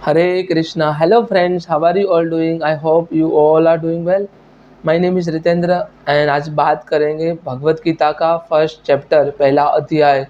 Hare Krishna. Hello friends, how are you all doing? I hope you all are doing well. My name is Ritendra and आज बात करेंगे भगवत गीता का first chapter पहला अध्याय।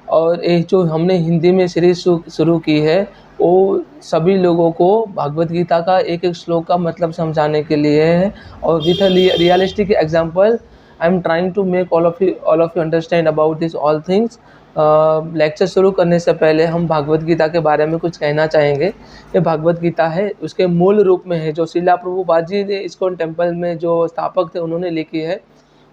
और ये जो हमने हिंदी में सीरीज शुरू की है वो सभी लोगों को भगवत गीता का एक एक श्लोक का मतलब समझाने के लिए है और with realistic example I am trying to make all of you understand about this all things. Lecture शुरू करने से पहले हम भागवत गीता के बारे में कुछ कहना चाहेंगे। ये भागवत गीता है उसके मूल रूप में है जो शिला प्रभुपाद जी ने इस्कॉन टेम्पल में जो स्थापक थे उन्होंने लिखी है।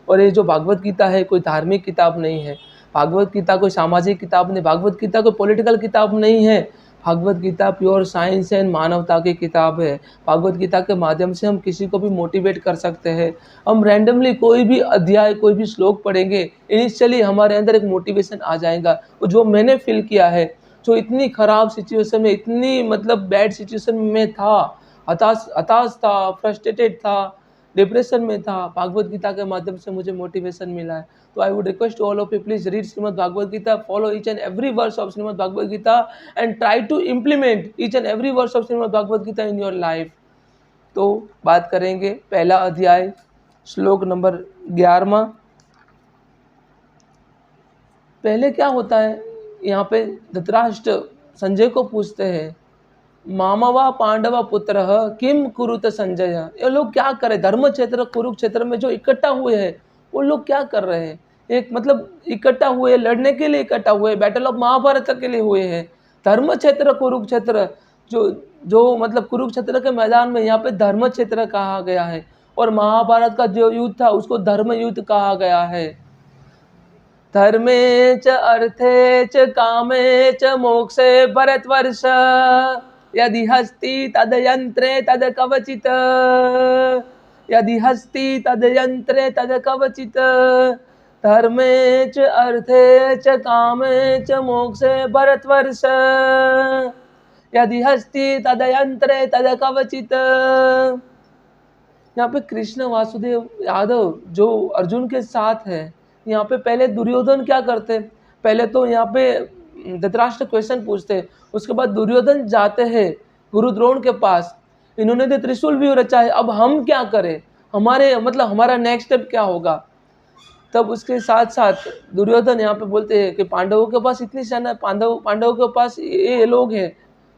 और ये जो भागवत गीता है कोई धार्मिक किताब नहीं है, भागवत गीता कोई सामाजिक किताब नहीं, भागवत गीता कोई पॉलिटिकल किताब नहीं है। Bhagavad Gita pure science and मानवता की किताब है। भागवत गीता के माध्यम से हम किसी को भी मोटिवेट कर सकते हैं। हम रैंडमली कोई भी अध्याय कोई भी श्लोक पढ़ेंगे, इनिशियली हमारे अंदर एक मोटिवेशन आ जाएगा। जो मैंने फील किया है, जो इतनी ख़राब सिचुएशन में, इतनी मतलब बैड सिचुएशन में था, हताश था, फ्रस्ट्रेटेड था, डिप्रेशन में था, भागवत गीता के माध्यम से मुझे मोटिवेशन मिला है। तो I would request all of you please read Shrimad Bhagavad Gita, follow each and every verse of Shrimad Bhagavad Gita and try to implement each and every verse of Shrimad Bhagavad Gita in your life. तो बात करेंगे पहला अध्याय श्लोक नंबर 11। पहले क्या होता है, यहाँ पे धृतराष्ट्र संजय को पूछते हैं, मामवा पांडव पुत्र किम कुरुत संजय। ये लोग क्या करे, धर्म क्षेत्र कुरुक्षेत्र में जो इकट्ठा हुए हैं वो लोग क्या कर रहे हैं। एक मतलब इकट्ठा हुए, लड़ने के लिए इकट्ठा हुए, बैटल ऑफ महाभारत के लिए हुए हैं। धर्म क्षेत्र कुरुक्षेत्र, जो जो मतलब कुरुक्षेत्र के मैदान में यहाँ पे धर्म क्षेत्र कहा गया है। और महाभारत का जो युद्ध था उसको धर्म युद्ध कहा गया है। धर्मे च अर्थे च कामे च मोक्षे भरतवर्ष, यदि हस्ति तद यंत्रे तद कवचित, यदि हस्ति तद यंत्रे तद कवचित, धर्मे च अर्थे च कामे च मोक्षे भरतवर्ष, यदि हस्ति तद यंत्रे तद कवचित। यहाँ पे कृष्ण वासुदेव यादव जो अर्जुन के साथ है, यहाँ पे पहले दुर्योधन क्या करते, पहले तो यहाँ पे धृतराष्ट्र क्वेश्चन पूछते, उसके बाद दुर्योधन जाते हैं गुरु द्रोण के पास, इन्होंने तो त्रिशूल भी रचा है, अब हम क्या करें, हमारे मतलब हमारा नेक्स्ट स्टेप क्या होगा। तब उसके साथ साथ दुर्योधन यहाँ पे बोलते हैं कि पांडवों के पास इतनी सेना, पांडवों के पास ये लोग हैं,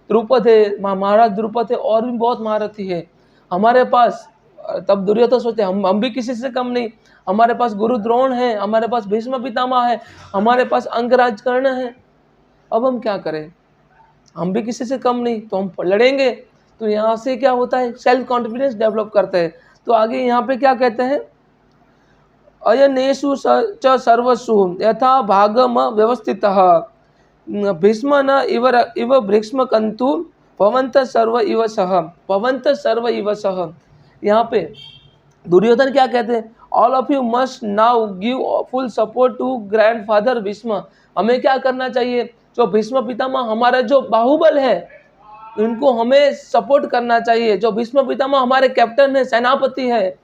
द्रुपद है, महाराज द्रुपद है, और भी बहुत महारथी है हमारे पास। तब दुर्योधन सोचते हम भी किसी से कम नहीं, हमारे पास गुरु द्रोण है, हमारे पास भीष्म पितामह है, हमारे पास अंगराज कर्ण है, अब हम क्या करें, हम भी किसी से कम नहीं, तो हम लड़ेंगे। तो यहाँ से क्या होता है, सेल्फ कॉन्फिडेंस डेवलप करते हैं। तो आगे यहाँ पे क्या कहते हैं, अयनेषु च सर्वसु यथा भागम व्यवस्थितः भीष्म न इव भीष्म कंतु पवंत सर्व इव सह, पवंत सर्व इव सह। यहाँ पे दुर्योधन क्या कहते हैं, all of you must now give full support to grandfather Bhishma. हमें क्या करना चाहिए, जो भीष्म पितामह हमारा जो बाहुबल है उनको हमें सपोर्ट करना चाहिए। जो भीष्म पितामह हमारे कैप्टन है, सेनापति है,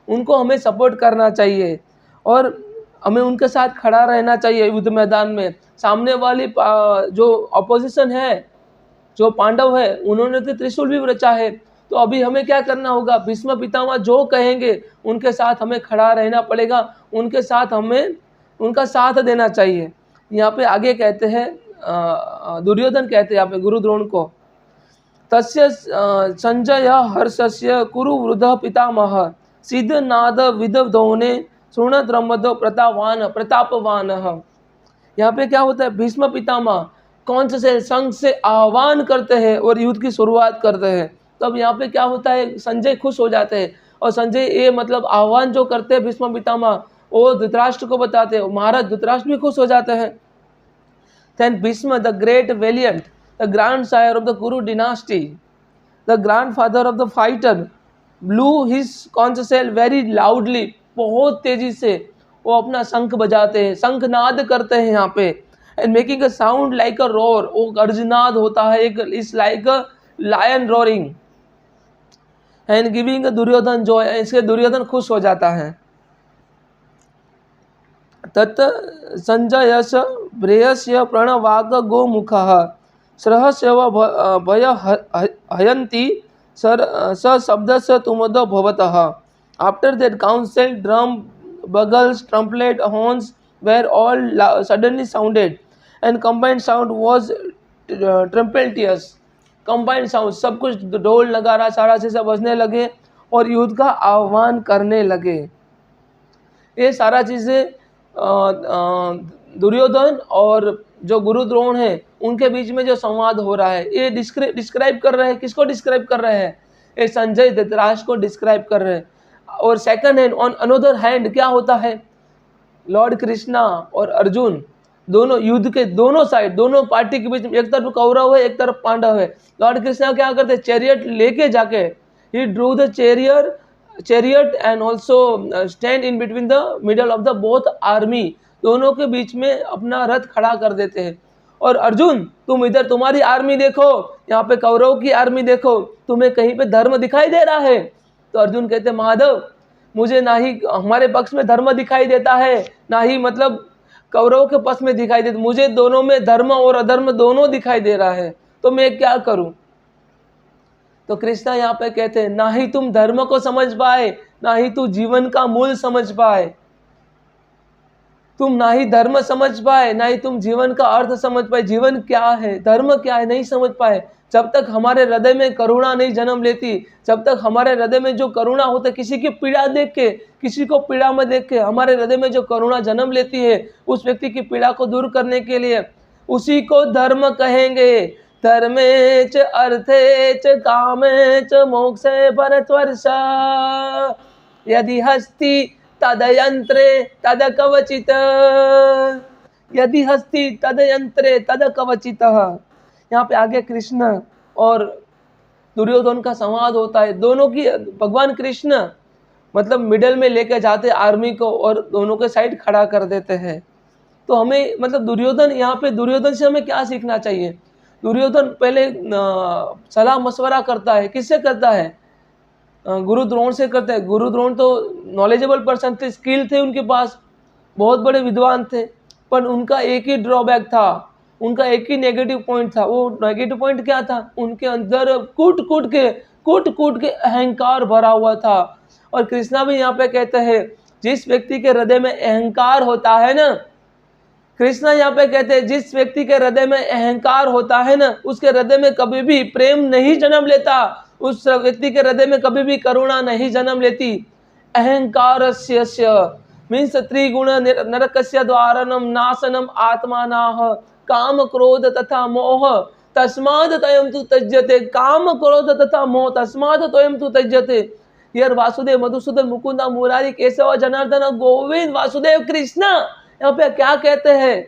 उनको हमें सपोर्ट करना चाहिए और हमें उनके साथ खड़ा रहना चाहिए युद्ध मैदान में। सामने वाली जो अपोजिशन है, जो पांडव है, उन्होंने तो त्रिशूल भी रचा है, तो अभी हमें क्या करना होगा, भीष्म पितामह जो कहेंगे उनके साथ हमें खड़ा रहना पड़ेगा, उनके साथ हमें उनका साथ देना चाहिए। यहाँ पे आगे कहते हैं, दुर्योधन कहते हैं यहाँ पे गुरु द्रोण को, तस्य संजय हर्षस्य कुरु वृद्ध पितामह सिद्ध नाद विदधौने शृणत रमद प्रतापवान। यहाँ पे क्या होता है, भीष्म पितामह कौन से संघ से आह्वान करते हैं और युद्ध की शुरुआत करते हैं। तब यहाँ पे क्या होता है, संजय खुश हो जाते हैं और संजय ये मतलब आह्वान जो करते हैं भीष्म पितामह वो धृतराष्ट्र को बताते हैं, महाराज धृतराष्ट्र भी खुश हो जाते हैं। Then Bhishma, the great valiant, the grandsire of the Kuru dynasty, the grandfather of the fighter, blew his conch shell very loudly, बहुत तेजी से वो अपना शंख बजाते हैं, शंखनाद करते हैं यहाँ पे, and making a sound like a roar, वो गर्जनाद होता है, एक is like a lion roaring, and giving a Duryodhan joy, इसके दुर्योधन खुश हो जाता है। तत् संजयस प्रेयस्य प्रणवाग गोमुखः सहस्यव भय हयन्ति स शब्दस्य तुमदो भवतः. After that council, drum, bugles, trumpet, horns were all suddenly sounded, and combined sound was tumultuous. Combined sound, सब कुछ ढोल नगारा सारा चीज़ बजने लगे और युद्ध का आह्वान करने लगे. ये सारा चीज़ें दुर्योधन और जो गुरु द्रोण है उनके बीच में जो संवाद हो रहा है, ये डिस्क्राइब कर रहे हैं. किसको डिस्क्राइब कर रहे हैं? ये संजय धृतराष्ट्र को डिस्क्राइब कर रहे हैं. और second hand, on another hand क्या होता है? लॉर्ड कृष्णा और अर्जुन दोनों युद्ध के दोनों साइड, दोनों पार्टी के बीच में, एक तरफ कौरव है, एक तरफ पांडव है. लॉर्ड कृष्णा क्या करते? चैरियट लेके जाके ही drew the chariot and also stand in between the middle of the both army. दोनों के बीच में अपना रथ खड़ा कर देते हैं. और अर्जुन, तुम इधर तुम्हारी आर्मी देखो, यहाँ पे कौरव की आर्मी देखो, तुम्हें कहीं पे धर्म दिखाई दे रहा है? तो अर्जुन कहते, महादेव, मुझे ना ही हमारे पक्ष में धर्म दिखाई देता है, ना ही मतलब कौरव के पक्ष में दिखाई देता. मुझे दोनों में धर्म और अधर्म दोनों दिखाई दे रहा है, तो मैं क्या करूं? तो कृष्णा यहाँ पे कहते हैं, ना ही तुम धर्म को समझ पाए, ना ही तू जीवन का मूल समझ पाए. तुम ना ही धर्म समझ पाए, ना ही तुम जीवन का अर्थ समझ पाए. जीवन क्या है, धर्म क्या है, नहीं समझ पाए. जब तक हमारे हृदय में करुणा नहीं जन्म लेती, जब तक हमारे हृदय में जो करुणा होता है, किसी की पीड़ा देख के, किसी को पीड़ा में देख के हमारे हृदय में जो करुणा जन्म लेती है, उस व्यक्ति की पीड़ा को दूर करने के लिए, उसी को धर्म कहेंगे. धर्मे च अर्थे च कामे च मोक्षे भरतवर्ष यदि हस्ति तदयंत्रे तद कवचित. यदि हस्ति तदयंत्रे तद कवचित. यहाँ पे आगे कृष्ण और दुर्योधन का संवाद होता है. दोनों की, भगवान कृष्ण मतलब मिडल में लेके जाते आर्मी को और दोनों के साइड खड़ा कर देते हैं. तो हमें मतलब दुर्योधन, यहाँ पे दुर्योधन से हमें क्या सीखना चाहिए? दुर्योधन पहले सलाह मशवरा करता है. किससे करता है? गुरु द्रोण से करते हैं. गुरु द्रोण तो नॉलेजेबल पर्सन थे, स्किल थे उनके पास, बहुत बड़े विद्वान थे, पर उनका एक ही ड्रॉबैक था, उनका एक ही नेगेटिव पॉइंट था. वो नेगेटिव पॉइंट क्या था? उनके अंदर कूट कूट के अहंकार भरा हुआ था. और कृष्णा भी यहाँ पे कहते हैं, जिस व्यक्ति के हृदय में अहंकार होता है ना, कृष्णा यहाँ पे कहते हैं, जिस व्यक्ति के हृदय में अहंकार होता है ना, उसके हृदय में कभी भी प्रेम नहीं जन्म लेता, उस व्यक्ति के हृदय में कभी भी करुणा नहीं जन्म लेती. अहंकारस्य मीन्स त्रिगुण नरकस्य द्वारणम नाशनम आत्मानाः काम क्रोध तथा मोह तस्माद तयम तु त्यज्यते. काम क्रोध तथा मोह तस्माद तयम तु त्यज्यते. हियर वासुदेव, मधुसूदन, मुकुंदा, मुरारी, केशव, जनार्दन, गोविंद, वासुदेव, कृष्णा यहाँ पे क्या कहते हैं?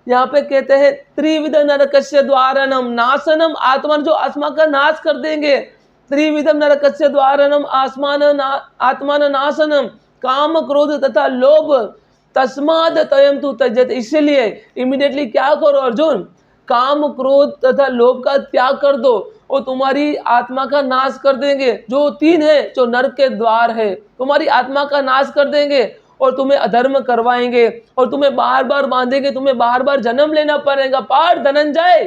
यहाँ पे कहते हैं त्रिविध नरकस्य द्वारणम नाशनम. आत्मा जो आत्मा का नाश कर देंगे. त्रिविधम नरकस्य द्वारणम आत्मान नाशनम काम क्रोध तथा लोभ तस्माद तयम तु त्यज्यते. इसलिए इमीडिएटली क्या करो अर्जुन? काम क्रोध तथा लोभ का त्याग कर दो, वो तुम्हारी आत्मा का नाश कर देंगे. जो तीन है, जो नरक के द्वार है, तुम्हारी आत्मा का नाश कर देंगे और तुम्हें अधर्म करवाएंगे और तुम्हें बार बार बांधेंगे, तुम्हें बार बार जन्म लेना पड़ेगा. पार्थ धनंजय,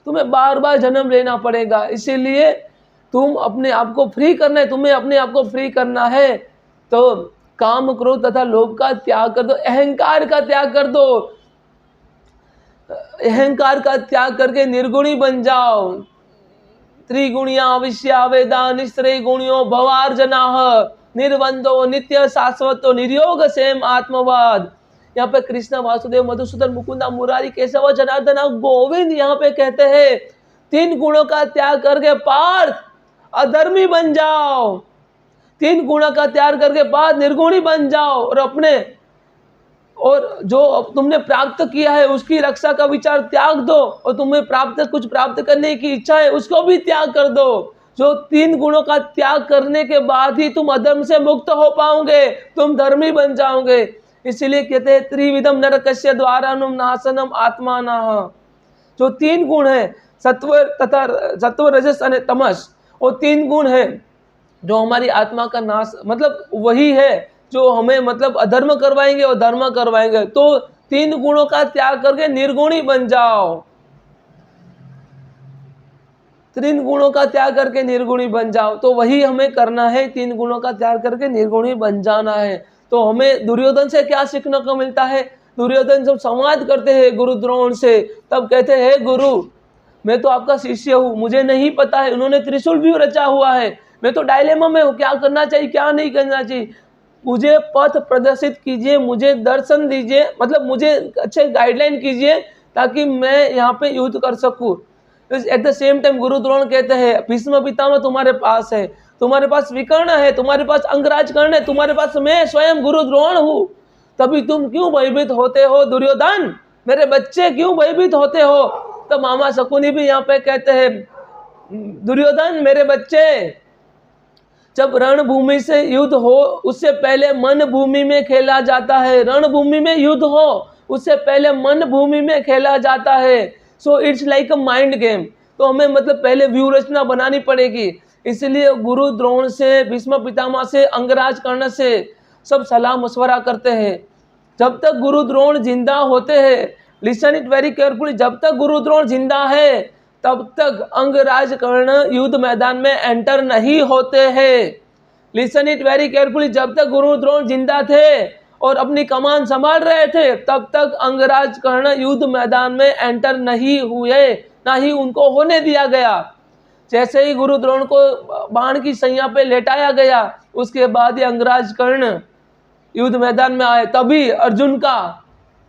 तुम्हें बार बार जन्म लेना पड़ेगा. इसीलिए तुम अपने आप को फ्री करना है, तुम्हें अपने आप को फ्री करना है, तो काम क्रोध तथा लोभ का त्याग कर दो, अहंकार का त्याग कर दो. अहंकार का त्याग करके निर्गुणी बन जाओ. त्रिगुणिया विषया वेदा निश्रय गुणियो भवार्जनाः निर्बंधो नित्य शाश्वतो निर्योग सेम आत्मवाद. यहाँ पे कृष्ण, वासुदेव, मधुसूदन, मुकुंदा, मुरारी, केशव, जनार्दन, गोविंद यहाँ पे कहते हैं, तीन गुणों का त्याग करके पार्थ अधर्मी बन जाओ. तीन गुणों का त्याग करके पार्थ निर्गुणी बन जाओ और अपने और जो तुमने प्राप्त किया है उसकी रक्षा का विचार त्याग दो और तुम्हें कुछ प्राप्त करने की इच्छा है उसको भी त्याग कर दो. जो तीन गुणों का त्याग करने के बाद ही तुम अधर्म से मुक्त हो पाओगे, तुम धर्मी बन जाओगे. इसीलिए कहते हैं त्रिविधम नरकस्य द्वारणम नाशनम आत्मानाः. जो तीन गुण है, सत्व रजस और तमस, वो तीन गुण है जो हमारी आत्मा का नाश, मतलब वही है जो हमें मतलब अधर्म करवाएंगे और धर्म करवाएंगे. तो तीन गुणों का त्याग करके निर्गुणी बन जाओ. 3 गुणों का त्याग करके निर्गुणी बन जाओ। तो वही हमें करना है, 3 गुणों का त्याग करके निर्गुणी बन जाना है। तो हमें दुर्योधन से क्या सीखने को मिलता है? दुर्योधन जब संवाद करते हैं गुरु द्रोण से, तब कहते हैं, गुरु मैं तो आपका शिष्य हूँ, मुझे नहीं पता है, उन्होंने त्रिशूल भी रचा हुआ है, मैं तो डायलेमा में हूँ, क्या करना चाहिए क्या नहीं करना चाहिए, मुझे पथ प्रदर्शित कीजिए, मुझे दर्शन दीजिए, मतलब मुझे अच्छे गाइडलाइन कीजिए ताकि मैं यहाँ पे युद्ध कर सकूँ। एट द सेम टाइम गुरु द्रोण कहते हैं, भीष्म पितामह तुम्हारे पास है, तुम्हारे पास विकर्ण है, तुम्हारे पास अंगराज कर्ण है, तुम्हारे पास मैं स्वयं गुरु द्रोण हूँ, तभी तुम क्यों भयभीत होते हो दुर्योधन, मेरे बच्चे क्यों भयभीत होते हो। तो मामा शकुनी भी यहाँ पे कहते हैं, दुर्योधन मेरे बच्चे, जब रणभूमि से युद्ध हो उससे पहले मन भूमि में खेला जाता है, रणभूमि में युद्ध हो उससे पहले मन भूमि में खेला जाता है। So it's like a mind game. तो हमें मतलब पहले व्यू रचना बनानी पड़ेगी। इसलिए गुरु द्रोण से, भीष्म पितामह से, अंगराज कर्ण से सब सलाह मशवरा करते हैं। जब तक गुरु द्रोण जिंदा होते हैं, लिसन इट वेरी केयरफुली, जब तक गुरु द्रोण जिंदा है तब तक अंगराज कर्ण युद्ध मैदान में एंटर नहीं होते हैं। लिसन इट वेरी केयरफुली, जब तक गुरु द्रोण जिंदा थे और अपनी कमान संभाल रहे थे तब तक अंगराज कर्ण युद्ध मैदान में एंटर नहीं हुए, ना ही उनको होने दिया गया। जैसे ही गुरु द्रोण को बाण की सैया पे लेटाया गया, उसके बाद ही अंगराज कर्ण युद्ध मैदान में आए, तभी अर्जुन का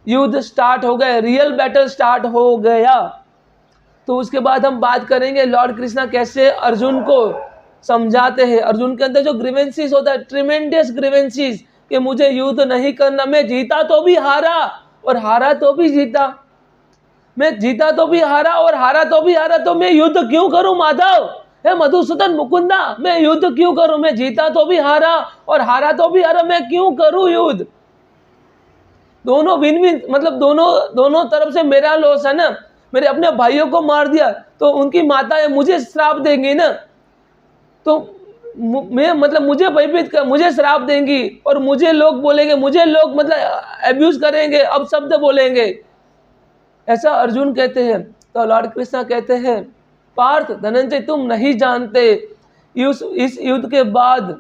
युद्ध स्टार्ट हो गया, रियल बैटल स्टार्ट हो गया। तो उसके बाद हम बात करेंगे लॉर्ड कृष्णा कैसे अर्जुन को समझाते हैं। अर्जुन के अंदर जो ग्रीवेंसीज होता है, ट्रिमेंडियस ग्रीवेंसीज, कि मुझे युद्ध नहीं करना, मैं जीता तो भी हारा और हारा तो भी जीता, मैं जीता तो भी हारा और हारा तो भी हारा, तो मैं युद्ध क्यों करूं माधव, हे मधुसूदन मुकुंदा, मैं युद्ध क्यों करूं, मैं जीता तो भी हारा और हारा तो भी हारा, मैं क्यों करूं युद्ध। दोनों विन विन, मतलब दोनों तरफ से मेरा लॉस है ना। मेरे अपने भाइयों को मार दिया तो उनकी माताएं मुझे श्राप देंगी ना, तो मैं मतलब मुझे भयभीत कर, मुझे श्राप देंगी और मुझे लोग बोलेंगे, मुझे लोग मतलब अब्यूज करेंगे, अब शब्द बोलेंगे, ऐसा अर्जुन कहते हैं। तो लॉर्ड कृष्णा कहते हैं, पार्थ धनंजय तुम नहीं जानते इस युद्ध के बाद,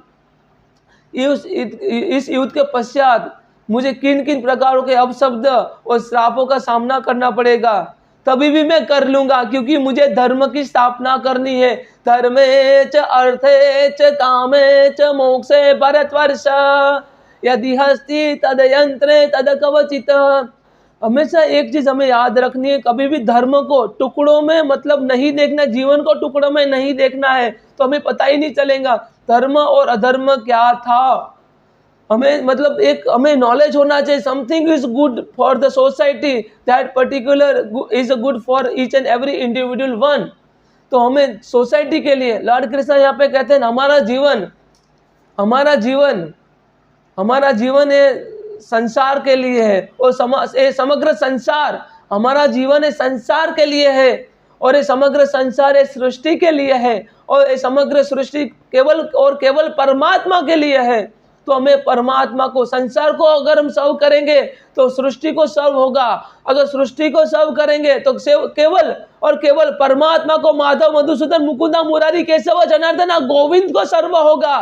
इस युद्ध के पश्चात मुझे किन किन प्रकारों के अपशब्द और श्रापों का सामना करना पड़ेगा, तभी भी मैं कर लूंगा, क्योंकि मुझे धर्म की स्थापना करनी है। धर्मे च अर्थे च कामे च मोक्षे भरतवर्ष यदि हस्ति तद यंत्रे तद कवचित। हमेशा एक चीज हमें याद रखनी है, कभी भी धर्म को टुकड़ों में मतलब नहीं देखना, जीवन को टुकड़ों में नहीं देखना है, तो हमें पता ही नहीं चलेगा धर्म और अधर्म क्या था। हमें मतलब एक हमें नॉलेज होना चाहिए, something is good for the society, that particular is good for each and every individual one. तो हमें सोसाइटी के लिए, लॉर्ड कृष्ण यहाँ पे कहते हैं, हमारा जीवन है संसार के लिए है, और समग्र संसार, हमारा जीवन है संसार के लिए है, और ये समग्र संसार है सृष्टि के लिए है, और ये समग्र सृष्टि केवल और केवल परमात्मा के लिए है। तो हमें परमात्मा को, संसार को अगर हम सर्व करेंगे तो सृष्टि को सर्व होगा, अगर सृष्टि को सर्व करेंगे तो केवल और केवल परमात्मा को, माधव मधुसूदन मुकुंदा मुरारी केशव जनार्दन गोविंद को सर्व होगा।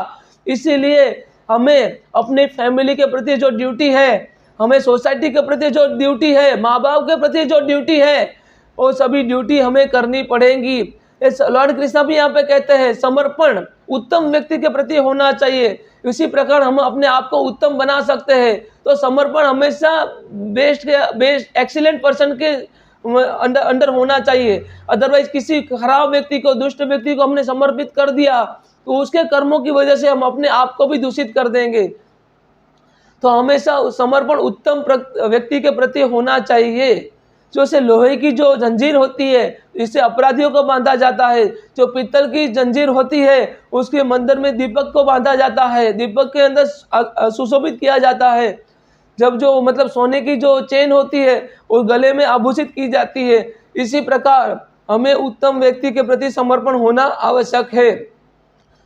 इसीलिए हमें अपनी फैमिली के प्रति जो ड्यूटी है, हमें सोसाइटी के प्रति जो ड्यूटी है, माँ बाप के प्रति जो ड्यूटी है, वो सभी ड्यूटी हमें करनी पड़ेगी। लॉर्ड कृष्णा भी यहाँ पे कहते हैं, समर्पण उत्तम व्यक्ति के प्रति होना चाहिए, इसी प्रकार हम अपने आप को उत्तम बना सकते हैं। तो समर्पण हमेशा बेस्ट एक्सीलेंट पर्सन के अंडर होना चाहिए। अदरवाइज किसी खराब व्यक्ति को, दुष्ट व्यक्ति को हमने समर्पित कर दिया तो उसके कर्मों की वजह से हम अपने आप को भी दूषित कर देंगे। तो हमेशा समर्पण उत्तम व्यक्ति के प्रति होना चाहिए। जो से लोहे की जो जंजीर होती है, इससे अपराधियों को बांधा जाता है, जो पीतल की जंजीर होती है उसके मंदिर में दीपक को बांधा जाता है, दीपक के अंदर सुशोभित किया जाता है। जब जो मतलब सोने की जो चेन होती है वो गले में आभूषित की जाती है। इसी प्रकार हमें उत्तम व्यक्ति के प्रति समर्पण होना आवश्यक है।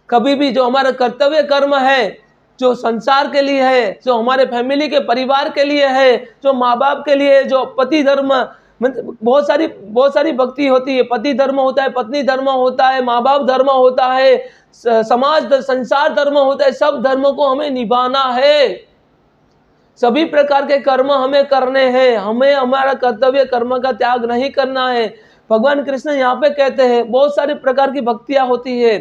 कभी भी जो हमारा कर्तव्य कर्म है, जो संसार के लिए है, जो हमारे फैमिली के परिवार के लिए है, जो माँ बाप के लिए है, जो पति धर्म मतलब बहुत सारी भक्ति होती है। पति धर्म होता है, पत्नी धर्म होता है, माँ बाप धर्म होता है, समाज संसार धर्म होता है। सब धर्मों को हमें निभाना है, सभी प्रकार के कर्म हमें करने हैं। हमें हमारा कर्तव्य कर्म का त्याग नहीं करना है। भगवान कृष्ण यहाँ पे कहते हैं बहुत सारे प्रकार की भक्तियाँ होती है,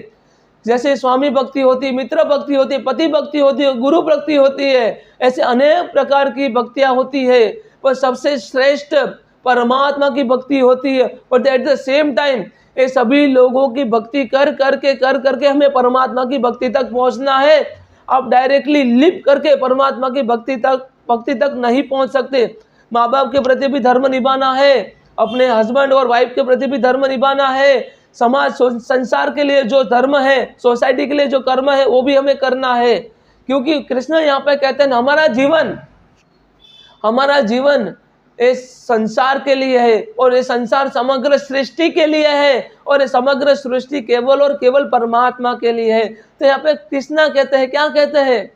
जैसे स्वामी भक्ति होती है, मित्र भक्ति होती है, पति भक्ति होती है, गुरु भक्ति होती है। ऐसे अनेक प्रकार की भक्तियाँ होती है, पर सबसे श्रेष्ठ परमात्मा की भक्ति होती है। But at the same time ये सभी लोगों की भक्ति कर करके हमें परमात्मा की भक्ति तक पहुंचना है। आप डायरेक्टली लिप करके परमात्मा की भक्ति तक नहीं पहुंच सकते। माँ बाप के प्रति भी धर्म निभाना है, अपने हस्बैंड और वाइफ के प्रति भी धर्म निभाना है, समाज संसार के लिए जो धर्म है, सोसाइटी के लिए जो कर्म है, वो भी हमें करना है। क्योंकि कृष्ण यहाँ पे कहते हैं हमारा जीवन इस संसार के लिए है, और ये संसार समग्र सृष्टि के लिए है, और ये समग्र सृष्टि केवल और केवल परमात्मा के लिए है। तो यहाँ पे कृष्णा कहते हैं, क्या कहते हैं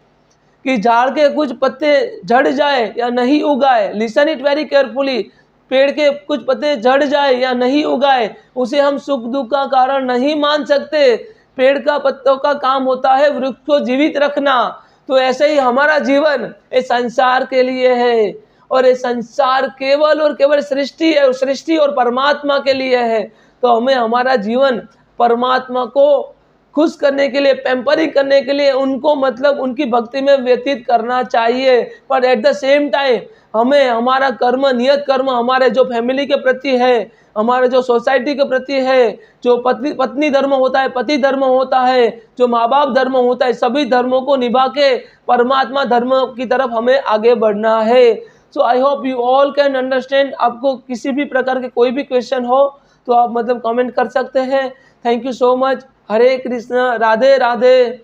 कि झाड़ के कुछ पत्ते झड़ जाए या नहीं उगाए, लिसन इट वेरी केयरफुली, पेड़ के कुछ पत्ते झड़ जाए या नहीं उगाए, उसे हम सुख दुख का कारण नहीं मान सकते। पेड़ का पत्तों का काम होता है वृक्ष को जीवित रखना। तो ऐसे ही हमारा जीवन इस संसार के लिए है, और ये संसार केवल और केवल सृष्टि है, सृष्टि और परमात्मा के लिए है। तो हमें हमारा जीवन परमात्मा को खुश करने के लिए, पैम्परिंग करने के लिए उनको मतलब उनकी भक्ति में व्यतीत करना चाहिए। पर एट द सेम टाइम हमें हमारा कर्म, नियत कर्म हमारे जो फैमिली के प्रति है, हमारे जो सोसाइटी के प्रति है, जो पत्नी धर्म होता है, पति धर्म होता है, जो माँ बाप धर्म होता है, सभी धर्मों को निभा के परमात्मा धर्म की तरफ हमें आगे बढ़ना है। So I hope you all can understand. आपको किसी भी प्रकार के कोई भी क्वेश्चन हो तो आप मतलब कमेंट कर सकते हैं। Thank you so much. Hare Krishna, Radhe Radhe.